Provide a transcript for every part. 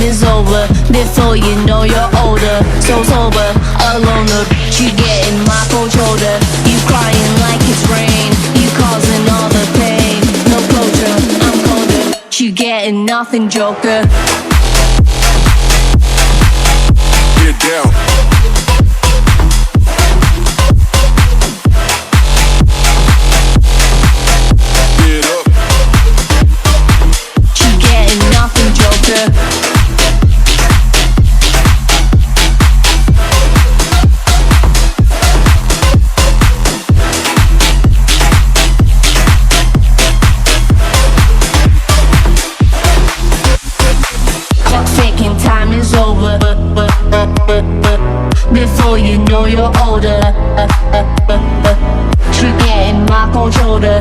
is over. Before you know you're older. So sober, alone, the bitch you get in my cold shoulder. You crying like it's rain, you causing all the pain. No closure, I'm colder, you getting nothing, joker. Get down. Get up. You getting nothing, joker. Clock ticking, time is over. Before you know you're older. You getting my cold shoulder.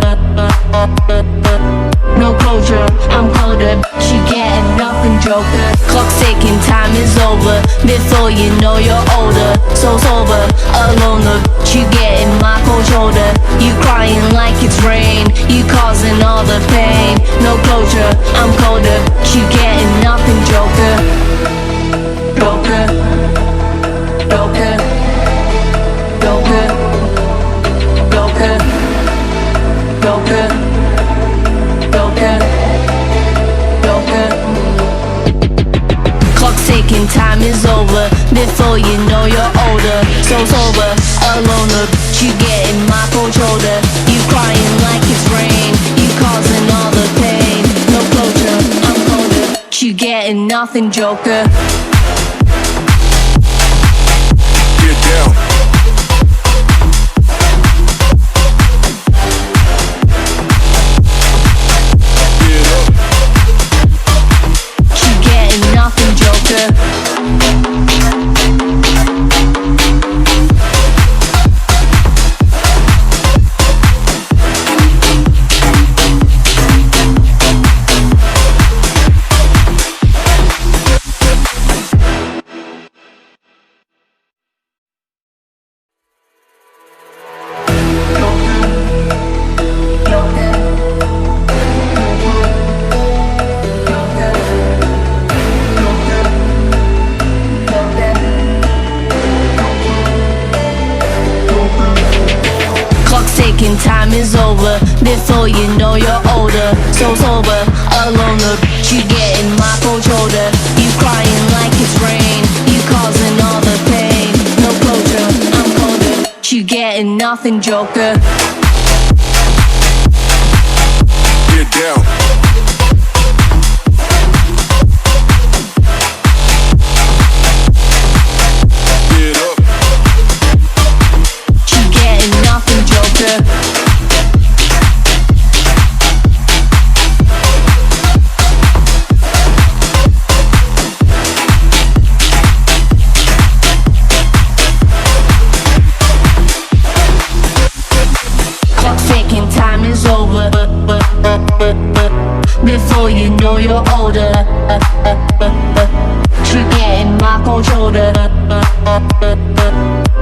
No closure, I'm colder. She getting nothing, joker. Clock ticking, time is over. Before you know you're older. So sober, alone, the bitch you getting my cold shoulder. You crying like it's rain, you causing all the pain. No closure, I'm colder. You getting nothing, joker. Joker, joker, joker, joker, joker, joker, joker. Clock ticking, time is over. Before you know you're older. So sober, alone, the bitch you getting my cold shoulder. You crying like it's rain, you causing all the pain. No closure, I'm colder. You getting nothing, joker. Get down. Get up. You getting nothing, joker. Ticking, time is over. Before you know you're older. So sober, alone, the bitch you getting my cold shoulder. You crying like it's rain, you causing all the pain. No closure, I'm colder. You getting nothing, joker. Get down. Get up. You getting nothing, joker. Clock ticking, time is over. Before you know you're older. You getting my cold shoulder.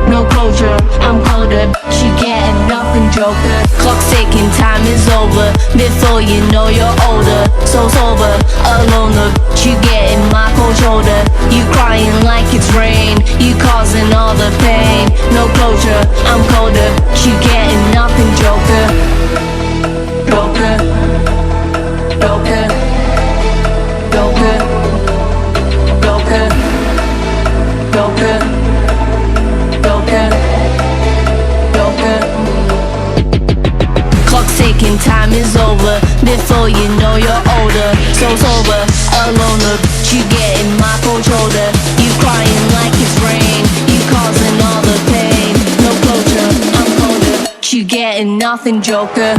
No closure, I'm colder. You getting nothing, joker. Clock ticking, time is over. Before you know you're older. So sober, alone, the bitch you getting my cold shoulder. You crying like it's rain, you causing all the pain. No closure, I'm colder. You getting nothing, joker. Joker, joker, joker, joker, joker, joker, joker. Clock ticking, time is over. Before you know you're older. So sober, alone, the bitch you getting my cold shoulder. You crying like it's rain, you causing all the pain. No closure, I'm colder. You getting nothing, joker.